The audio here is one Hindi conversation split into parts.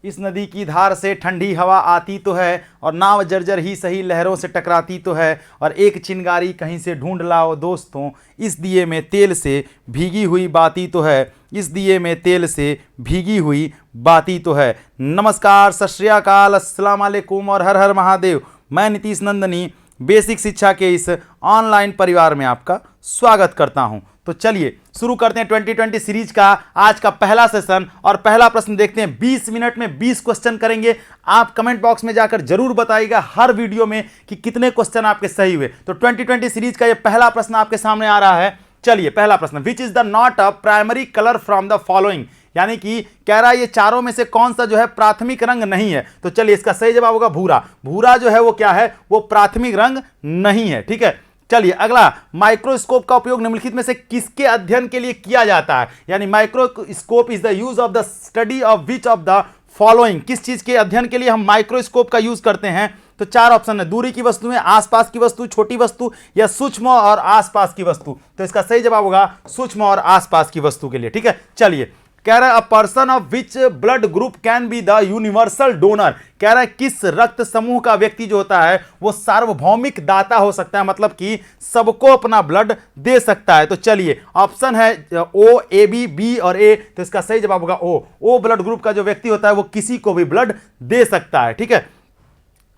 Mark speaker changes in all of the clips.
Speaker 1: इस नदी की धार से ठंडी हवा आती तो है, और नाव जर्जर ही सही लहरों से टकराती तो है, और एक चिंगारी कहीं से ढूंढ लाओ दोस्तों, इस दिए में तेल से भीगी हुई बाती तो है, इस दिए में तेल से भीगी हुई बाती तो है। नमस्कार, सत श्री अकाल, अस्सलाम वालेकुम और हर हर महादेव। मैं नीतीश नंदनी बेसिक शिक्षा के इस ऑनलाइन परिवार में आपका स्वागत करता हूं। तो चलिए शुरू करते हैं 2020 सीरीज का आज का पहला सेशन, और पहला प्रश्न देखते हैं। 20 मिनट में 20 क्वेश्चन करेंगे। आप कमेंट बॉक्स में जाकर जरूर बताइएगा हर वीडियो में कि कितने क्वेश्चन आपके सही हुए। तो 2020 सीरीज का ये पहला प्रश्न आपके सामने आ रहा है। चलिए पहला प्रश्न, which is the not a primary colour from the following, यानी कि कह रहा है ये चारों में से कौन सा जो है प्राथमिक रंग नहीं है। तो चलिए इसका सही जवाब होगा भूरा। भूरा जो है वो क्या है, वो प्राथमिक रंग नहीं है। ठीक है, चलिए अगला, माइक्रोस्कोप का उपयोग निम्नलिखित में से किसके अध्ययन के लिए किया जाता है, यानी microscope is the use of the study of which of the following, किस चीज के अध्ययन के लिए हम माइक्रोस्कोप का यूज करते हैं। तो चार ऑप्शन है, दूरी की वस्तुएं, आसपास की वस्तु, छोटी वस्तु, या सूक्ष्म और आसपास की वस्तु। तो इसका सही जवाब होगा सूक्ष्म और आसपास की वस्तु के लिए। ठीक है, चलिए कह रहा है a person of which blood group can be the universal donor, कह रहा है किस रक्त समूह का व्यक्ति जो होता है वो सार्वभौमिक दाता हो सकता है, मतलब कि सबको अपना ब्लड दे सकता है। तो चलिए ऑप्शन है ओ, ए, बी और ए। तो इसका सही जवाब होगा ओ ब्लड ग्रुप का जो व्यक्ति होता है वो किसी को भी ब्लड दे सकता है। ठीक है,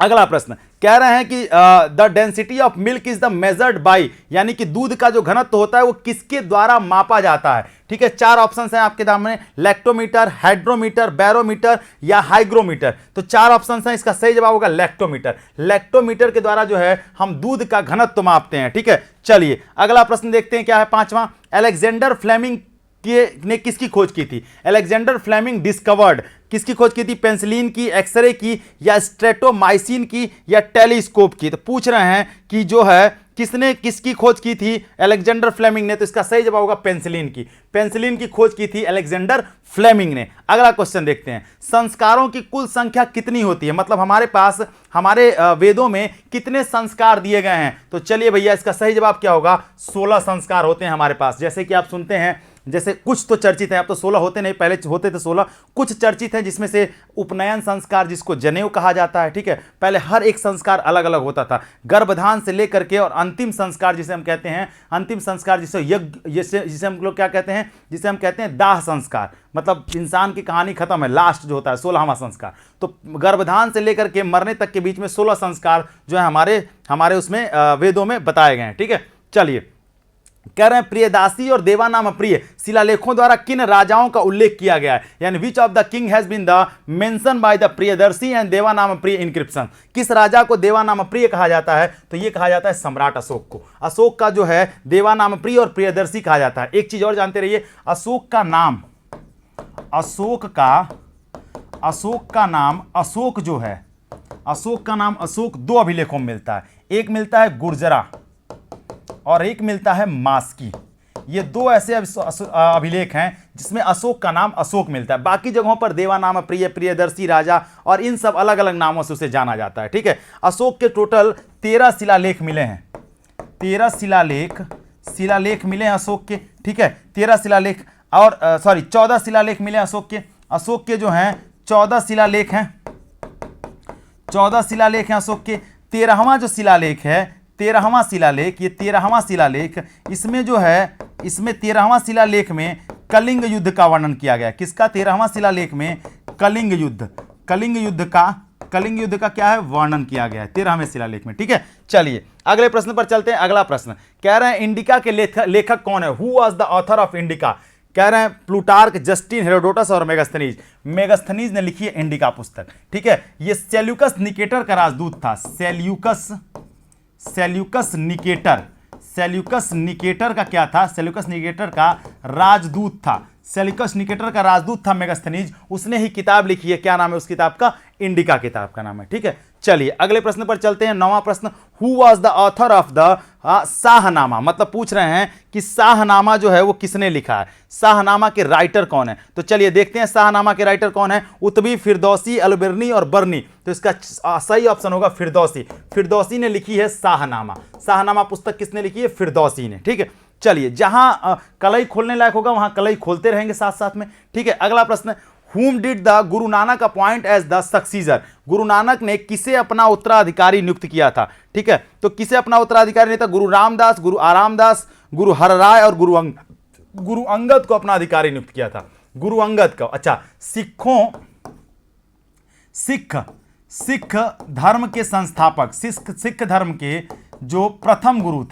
Speaker 1: अगला प्रश्न कह रहे हैं कि the density of milk is the measured by, यानी कि दूध का जो घनत्व होता है वो किसके द्वारा मापा जाता है। ठीक है, चार ऑप्शंस हैं आपके सामने, लैक्टोमीटर, हाइड्रोमीटर, बैरोमीटर या हाइग्रोमीटर। तो चार ऑप्शंस हैं, इसका सही जवाब होगा लैक्टोमीटर। लैक्टोमीटर के द्वारा जो है हम दूध का घनत्व मापते हैं। ठीक है, चलिए अगला प्रश्न देखते हैं क्या है, पांचवा, अलेक्जेंडर फ्लेमिंग ने किसकी खोज की थी। अलेक्जेंडर फ्लेमिंग डिस्कवर्ड, किसकी खोज की थी, पेंसिलिन की, एक्सरे की, या स्ट्रेटोमाइसिन की, या टेलीस्कोप की। तो पूछ रहे हैं कि जो है किसने किसकी खोज की थी, अलेक्जेंडर फ्लेमिंग ने। तो इसका सही जवाब होगा पेंसिलिन की। पेंसिलिन की खोज की थी अलेक्जेंडर फ्लेमिंग ने। अगला क्वेश्चन देखते हैं, संस्कारों की कुल संख्या कितनी होती है, मतलब हमारे पास हमारे वेदों में कितने संस्कार दिए गए हैं। तो चलिए भैया इसका सही जवाब क्या होगा, 16 संस्कार होते हैं हमारे पास। जैसे कि आप सुनते हैं, जैसे कुछ तो चर्चित हैं, अब तो 16 होते नहीं, पहले होते थे 16, कुछ चर्चित हैं जिसमें से उपनयन संस्कार जिसको जनेऊ कहा जाता है। ठीक है, पहले हर एक संस्कार अलग अलग होता था, गर्भधान से लेकर के, और अंतिम संस्कार जिसे हम कहते हैं, अंतिम संस्कार जिसे यज्ञ, जिसे हम लोग क्या कहते हैं, जिसे हम कहते हैं दाह संस्कार, मतलब इंसान की कहानी खत्म है, लास्ट जो होता है 16वां संस्कार। तो गर्भधान से लेकर के मरने तक के बीच में 16 संस्कार जो है हमारे उसमें वेदों में बताए गए हैं। ठीक है, चलिए कह रहे हैं प्रियदासी और देवानाम प्रिय शिलालेखों द्वारा किन राजाओं का उल्लेख किया गया है, यानी which of the king has been the mention by the Priyadarshi and Devanam Priya inscription, किस राजा को देवानाम प्रिय कहा जाता है। तो ये कहा जाता है सम्राट अशोक को। अशोक का जो है देवानाम प्रिय और प्रियदर्शी कहा जाता है। एक चीज और जानते रहिए, अशोक का नाम अशोक जो है, अशोक का नाम अशोक दो अभिलेखों में मिलता है, एक मिलता है गुर्जरा और एक मिलता है मास्की। ये दो ऐसे अभिलेख हैं जिसमें अशोक का नाम अशोक मिलता है। बाकी जगहों पर देवानाम प्रिय, प्रियदर्शी राजा और इन सब अलग अलग नामों से उसे जाना जाता है। ठीक है, अशोक के टोटल 13 शिलालेख मिले हैं, 13 शिलालेख मिले हैं अशोक के। ठीक है, 13 शिलालेख और 14 शिलालेख मिले अशोक के। अशोक के जो हैं 14 शिलालेख हैं, 14 शिलालेख हैं अशोक के। 13वां जो शिलालेख है, 13वां शिलालेख, ये 13वां शिलालेख, इसमें जो है, इसमें 13वां शिलालेख में कलिंग युद्ध का वर्णन किया गया। किसका, 13वां शिलालेख में कलिंग युद्ध का क्या है, वर्णन किया गया है 13वें शिलालेख में। ठीक है, चलिए अगले प्रश्न पर चलते हैं। अगला प्रश्न कह रहे हैं इंडिका के लेखक कौन है, who was the author of indica. कह रहे हैं प्लूटार्क, जस्टिन, हेरोडोटस और मेगास्थनीज। मेगास्थनीज ने लिखी है इंडिका पुस्तक। ठीक है, ये सेल्यूकस निकेटर का राजदूत था, सेल्यूकस निकेटर का क्या था, सेल्यूकस निकेटर का राजदूत था। सेल्यूकस निकेटर का राजदूत था मेगास्थनीज, उसने ही किताब लिखी है। क्या नाम है उस किताब का, इंडिका किताब का नाम है। ठीक है, चलिए अगले प्रश्न पर चलते हैं। 9वां प्रश्न, who was the author of the Shahnameh, मतलब पूछ रहे हैं कि शाहनामा जो है वो किसने लिखा है, शाहनामा के राइटर कौन है। तो चलिए देखते हैं शाहनामा के राइटर कौन है, उतबी, फिरदौसी, अलबर्नी और बर्नी। तो इसका सही ऑप्शन होगा फिरदौसी। फिरदौसी ने लिखी है शाहनामा। शाहनामा पुस्तक किसने लिखी है, फिरदौसी ने। ठीक है, चलिए जहां कलई खोलने लायक होगा वहां कलई खोलते रहेंगे साथ साथ में। ठीक है, अगला प्रश्न, whom did the Guru Nanak appoint as the सक्सीजर, Guru Nanak ने किसे अपना उत्तराधिकारी नियुक्त किया था। ठीक है, तो किसे अपना उत्तराधिकारी नहीं था, गुरु रामदास, गुरु आरामदास, गुरु हरराय और गुरु अंगद को अपना अधिकारी नियुक्त किया था, गुरु अंगद को। अच्छा, सिख धर्म के संस्थापक, सिख धर्म के जो प्रथम गुरु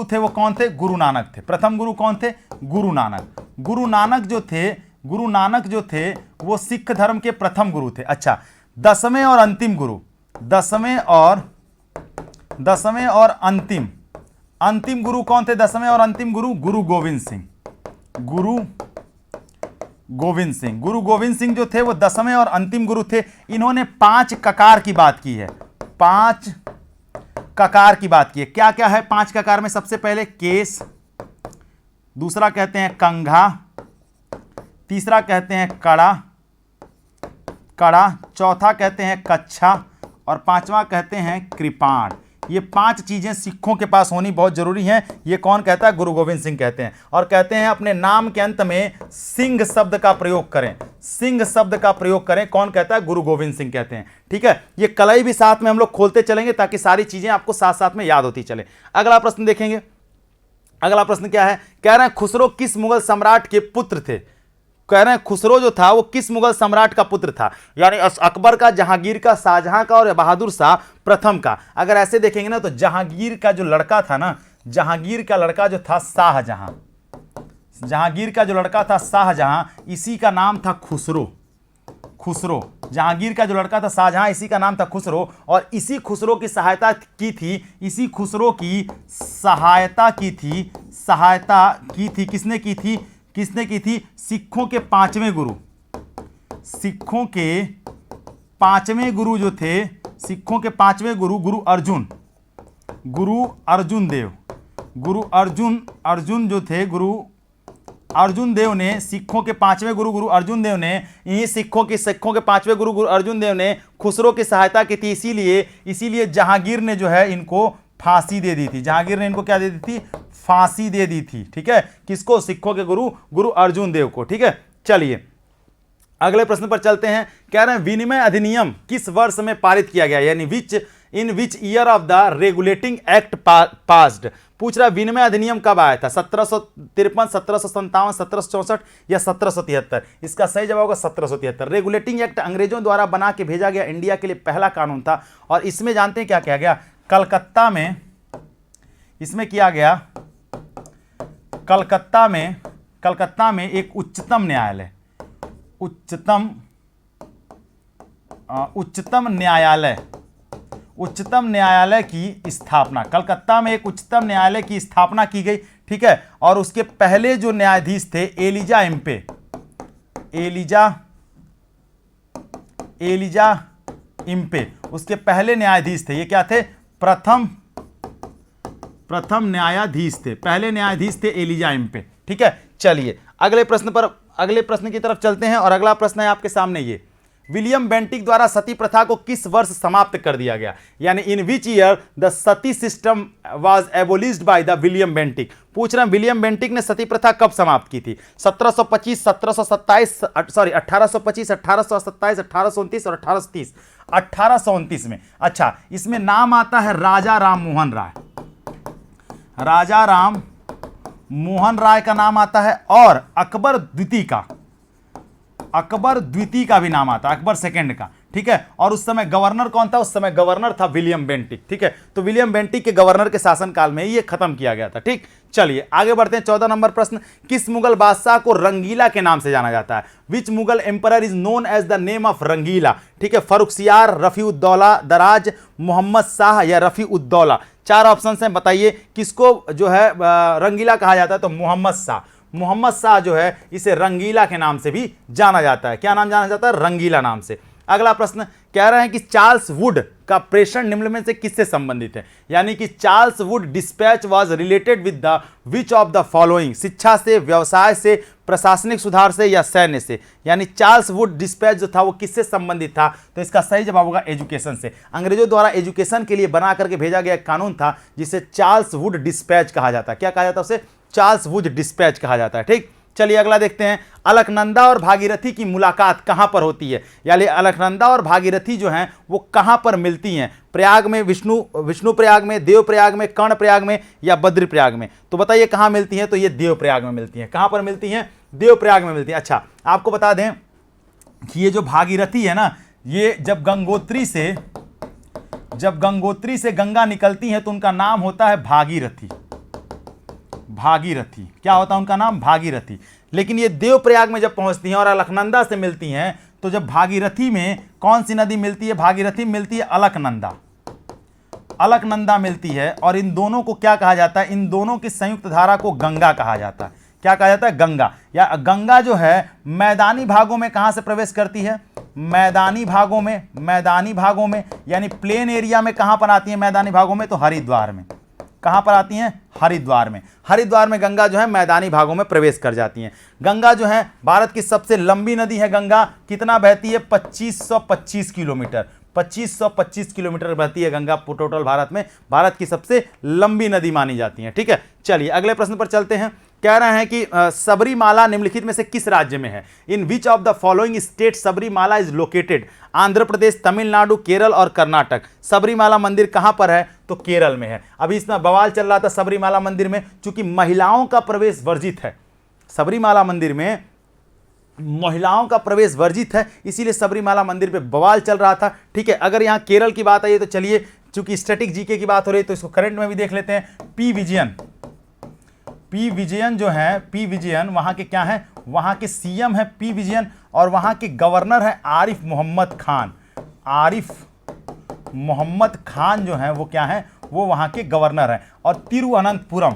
Speaker 1: थे वो कौन थे, गुरु नानक थे। प्रथम गुरु कौन थे, गुरु नानक। गुरु नानक जो थे वो सिख धर्म के प्रथम गुरु थे। अच्छा, दसवें और अंतिम गुरु कौन थे, दसवें और अंतिम गुरु, गुरु गोविंद सिंह जो थे वो दसवें और अंतिम गुरु थे। इन्होंने 5 ककार की बात की है, 5 ककार की बात की है। क्या क्या है 5 ककार में, सबसे पहले केस, दूसरा कहते हैं कंघा, तीसरा कहते हैं कड़ा, चौथा कहते हैं कच्छा और पांचवा कहते हैं कृपाण। ये 5 चीजें सिखों के पास होनी बहुत जरूरी हैं। ये कौन कहता है, गुरु गोविंद सिंह कहते हैं। और कहते हैं अपने नाम के अंत में सिंह शब्द का प्रयोग करें, सिंह शब्द का प्रयोग करें। कौन कहता है, गुरु गोविंद सिंह कहते हैं। ठीक है, ये कलई भी साथ में हम लोग खोलते चलेंगे ताकि सारी चीजें आपको साथ साथ में याद होती चले। अगला प्रश्न देखेंगे। अगला प्रश्न क्या है, कह रहे हैं खुसरो किस मुगल सम्राट के पुत्र थे। कह रहे हैं खुसरो जो था वो किस मुगल सम्राट का पुत्र था, यानी अकबर का, जहांगीर का, शाहजहां का और बहादुर शाह प्रथम का। अगर ऐसे देखेंगे ना तो जहांगीर का जो लड़का था ना, जहांगीर का लड़का जो था शाहजहां, जहांगीर का जो लड़का था शाहजहां, इसी का नाम था खुसरो। जहांगीर का जो लड़का था शाहजहां, इसी का नाम था खुसरो। और इसी खुसरो की सहायता की थी, इसी खुसरो की सहायता की थी किसने की थी, सिखों के 5वें गुरु, सिखों के 5वें गुरु जो थे, सिखों के 5वें गुरु, गुरु अर्जुन देव, गुरु अर्जुन जो थे, गुरु अर्जुन देव ने, सिखों के 5वें गुरु गुरु अर्जुन देव ने, इन्हीं सिखों के 5वें गुरु गुरु अर्जुन देव ने खुसरो की सहायता की थी। इसीलिए जहांगीर ने जो है इनको फांसी दे दी थी। जहांगीर ने इनको क्या दे दी थी, फांसी दे दी थी। ठीक है, किसको, सिखों के गुरु गुरु अर्जुन देव को। ठीक है, चलिए अगले प्रश्न पर चलते हैं। कह रहे हैं विनिमय अधिनियम किस वर्ष में पारित किया गया, यानी in which year of the regulating act passed. पूछ रहा है विनिमय अधिनियम कब आया था, 1753, 1757, 1764 या 1773। इसका सही जवाब होगा 1773। रेगुलेटिंग एक्ट अंग्रेजों द्वारा बना के भेजा गया इंडिया के लिए पहला कानून था। और इसमें जानते हैं क्या किया गया, कलकत्ता में, इसमें किया गया कलकत्ता में एक उच्चतम न्यायालय की स्थापना, कलकत्ता में एक उच्चतम न्यायालय की स्थापना की गई। ठीक है, और उसके पहले जो न्यायाधीश थे एलिजा इम्पे, उसके पहले न्यायाधीश थे। ये क्या थे, प्रथम न्यायाधीश थे, पहले न्यायाधीश थे एलिजा इम्पे। ठीक है, चलिए अगले प्रश्न की तरफ चलते हैं। और अगला प्रश्न है आपके सामने ये, विलियम बेंटिक द्वारा सती प्रथा को किस वर्ष समाप्त कर दिया गया, यानी in which year the sati system was abolished by the William Bentinck. पूछ रहे हैं विलियम बेंटिक ने सती प्रथा कब समाप्त की थी, 1725, 1727, 1825, 1827, 1829 और 1830। 1829 में। अच्छा, इसमें नाम आता है राजा राम मोहन राय का नाम आता है, और अकबर द्वितीय का भी नाम आता है, अकबर सेकंड का। ठीक है, और उस समय गवर्नर कौन था, उस समय गवर्नर था विलियम बेंटिक। ठीक है, तो विलियम बेंटिक के गवर्नर के शासनकाल में ये खत्म किया गया था। ठीक, चलिए आगे बढ़ते हैं। 14 नंबर प्रश्न, किस मुगल बादशाह को रंगीला के नाम से जाना जाता है, which Mughal emperor is known as the name of Rangila. ठीक है, फर्रुखसियार, रफीउद्दौला दराज, मोहम्मद शाह या रफीउद्दौला। 4 ऑप्शन हैं, बताइए किसको जो है रंगीला कहा जाता है, तो मोहम्मद शाह जो है इसे रंगीला के नाम से भी जाना जाता है। क्या नाम जाना जाता है, रंगीला नाम से। अगला प्रश्न कह रहे हैं कि चार्ल्स वुड का प्रेषण निम्न में से किससे संबंधित है, यानी कि Charles Wood dispatch was related with the which of the following, शिक्षा से, व्यवसाय से, प्रशासनिक सुधार से या सैन्य से। यानी चार्ल्स वुड डिस्पैच जो था वो किससे संबंधित था, तो इसका सही जवाब होगा एजुकेशन से। अंग्रेजों द्वारा एजुकेशन के लिए बना करके भेजा गया कानून था जिसे चार्ल्स वुड डिस्पैच कहा जाता है। क्या कहा जाता है उसे, चार्ल्स वुड डिस्पैच कहा जाता है। ठीक, चलिए अगला देखते हैं, अलकनंदा और भागीरथी की मुलाकात कहां पर होती है, यानी अलकनंदा और भागीरथी जो हैं वो कहां पर मिलती हैं, प्रयाग में, विष्णु प्रयाग में, देव प्रयाग में, कर्ण प्रयाग में या बद्री प्रयाग में। तो बताइए कहां मिलती हैं, तो ये देव प्रयाग में मिलती हैं। कहां पर मिलती हैं, देव प्रयाग में मिलती हैं। अच्छा, आपको बता दें कि ये जो भागीरथी है ना, ये जब गंगोत्री से गंगा निकलती है तो उनका नाम होता है भागीरथी। भागीरथी क्या होता है उनका नाम, भागीरथी। लेकिन ये देवप्रयाग में जब पहुंचती हैं और अलकनंदा से मिलती हैं, तो जब भागीरथी में कौन सी नदी मिलती है, भागीरथी में मिलती है अलकनंदा। अलकनंदा मिलती है और इन दोनों को क्या कहा जाता है, इन दोनों की संयुक्त धारा को गंगा कहा जाता है। क्या कहा जाता है, गंगा। या गंगा जो है मैदानी भागों में कहां से प्रवेश करती है, मैदानी भागों में यानी प्लेन एरिया में कहां पर आती है, मैदानी भागों में, तो हरिद्वार में। कहां पर आती हैं, हरिद्वार में। हरिद्वार में गंगा जो है मैदानी भागों में प्रवेश कर जाती हैं। गंगा जो है भारत की सबसे लंबी नदी है। गंगा कितना बहती है, 2525 किलोमीटर। 2525 किलोमीटर बहती है गंगा टोटल भारत में। भारत की सबसे लंबी नदी मानी जाती है। ठीक है, चलिए अगले प्रश्न पर चलते हैं। कह रहे हैं कि सबरीमाला निम्नलिखित में से किस राज्य में है, इन विच of the following state Sabarimala is located, Andhra Pradesh, Tamil Nadu, Kerala और कर्नाटक। सबरीमाला मंदिर कहां पर है, तो केरल में है। अभी इसमें बवाल चल रहा था सबरीमाला मंदिर में, चूंकि महिलाओं का प्रवेश वर्जित है, सबरीमाला मंदिर में महिलाओं का प्रवेश वर्जित है, इसीलिए सबरीमाला मंदिर पे बवाल चल रहा था। ठीक है, अगर यहाँ केरल की बात आई है तो चलिए, चूंकि स्टैटिक जीके की बात हो रही है तो इसको करंट में भी देख लेते हैं। पी विजयन जो है, पी विजयन वहां के क्या है, वहां के सीएम है पी विजयन, और वहां के गवर्नर है आरिफ मोहम्मद खान। आरिफ मोहम्मद खान जो है वो क्या है, वो वहां के गवर्नर हैं। और तिरुअनंतपुरम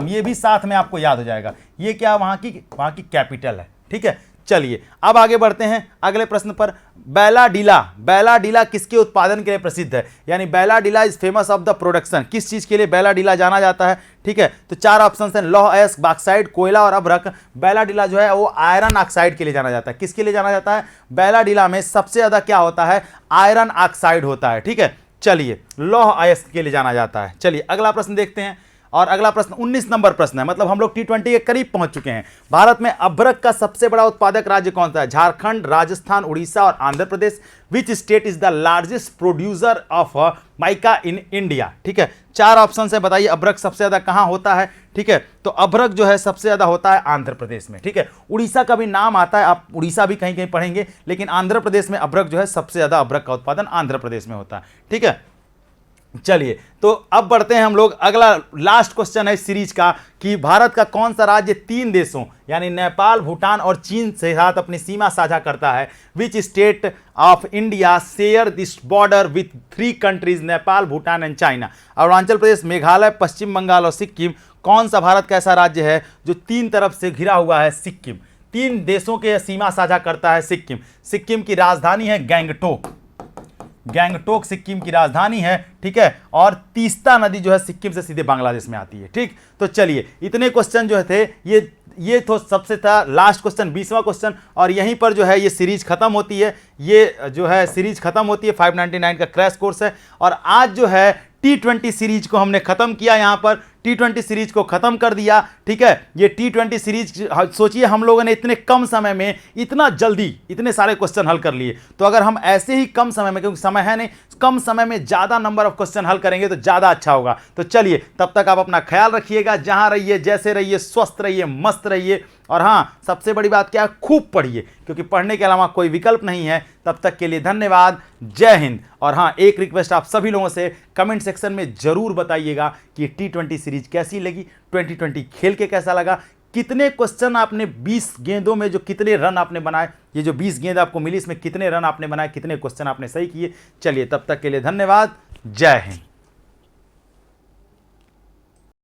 Speaker 1: ये भी साथ में आपको याद हो जाएगा, ये क्या वहां की कैपिटल है। ठीक है, चलिए अब आगे बढ़ते हैं अगले प्रश्न पर। बैलाडीला किसके उत्पादन के लिए प्रसिद्ध है, यानी Bailadila is famous of the production, किस चीज के लिए बैलाडीला जाना जाता है। ठीक है, तो चार ऑप्शन हैं, लौह अयस्क, बॉक्साइट, कोयला और अभ्रक। बैलाडीला जो है वो आयरन ऑक्साइड के लिए जाना जाता है। किसके लिए जाना जाता है, बैलाडीला में सबसे ज्यादा क्या होता है, आयरन ऑक्साइड होता है। ठीक है, चलिए लौह अयस्क के लिए जाना जाता है। चलिए अगला प्रश्न देखते हैं, और अगला प्रश्न 19 नंबर प्रश्न है, मतलब हम लोग T20 के करीब पहुंच चुके हैं। भारत में अभ्रक का सबसे बड़ा उत्पादक राज्य कौन सा है, झारखंड, राजस्थान, उड़ीसा और Andhra Pradesh. Which state is the largest producer of mica in India. ठीक है, चार ऑप्शन से बताइए अभ्रक सबसे ज्यादा कहां होता है। ठीक है, तो अभ्रक जो है सबसे ज्यादा होता है आंध्र प्रदेश में। ठीक है, उड़ीसा का भी नाम आता है, आप उड़ीसा भी कहीं कहीं पढ़ेंगे, लेकिन आंध्र प्रदेश में अभ्रक जो है सबसे ज्यादा, अभ्रक का उत्पादन आंध्र प्रदेश में होता है। ठीक है, चलिए तो अब बढ़ते हैं हम लोग, अगला लास्ट क्वेश्चन है इस सीरीज का कि भारत का कौन सा राज्य तीन देशों यानी नेपाल, भूटान और चीन से साथ अपनी सीमा साझा करता है। Which state of India share this border with 3 countries Nepal, Bhutan and China. Arunachal Pradesh, Meghalaya, Paschim Bengal और सिक्किम। कौन सा भारत का ऐसा राज्य है जो तीन तरफ से घिरा हुआ है, सिक्किम। तीन देशों के सीमा साझा करता है सिक्किम। सिक्किम की राजधानी है गैंगटोक, गैंगटोक सिक्किम की राजधानी है। ठीक है, और तीस्ता नदी जो है सिक्किम से सीधे बांग्लादेश में आती है। ठीक, तो चलिए इतने क्वेश्चन जो थे ये तो सबसे था लास्ट क्वेश्चन, 20वां क्वेश्चन, और यहीं पर जो है ये सीरीज खत्म होती है। ये जो है सीरीज खत्म होती है, 599 का क्रैश कोर्स है। और आज जो है T20 सीरीज को हमने खत्म किया, यहाँ पर T20 सीरीज को खत्म कर दिया। ठीक है, ये T20 सीरीज सोचिए हम लोगों ने इतने कम समय में इतना जल्दी इतने सारे क्वेश्चन हल कर लिए, तो अगर हम ऐसे ही कम समय में, क्योंकि समय है नहीं, कम समय में ज़्यादा नंबर ऑफ क्वेश्चन हल करेंगे तो ज़्यादा अच्छा होगा। तो चलिए तब तक आप अपना ख्याल रखिएगा, जहाँ रहिए, जैसे रहिए, स्वस्थ रहिए, मस्त रहिए, और हाँ सबसे बड़ी बात क्या है, खूब पढ़िए, क्योंकि पढ़ने के अलावा कोई विकल्प नहीं है। तब तक के लिए धन्यवाद, जय हिंद। और हाँ एक रिक्वेस्ट आप सभी लोगों से, कमेंट सेक्शन में जरूर बताइएगा कि T20 सीरीज कैसी लगी, 2020 खेल के कैसा लगा, कितने क्वेश्चन आपने 20 गेंदों में जो कितने रन आपने बनाए, ये जो 20 गेंद आपको मिली इसमें कितने रन आपने बनाए, कितने क्वेश्चन आपने सही किए। चलिए तब तक के लिए धन्यवाद, जय हिंद।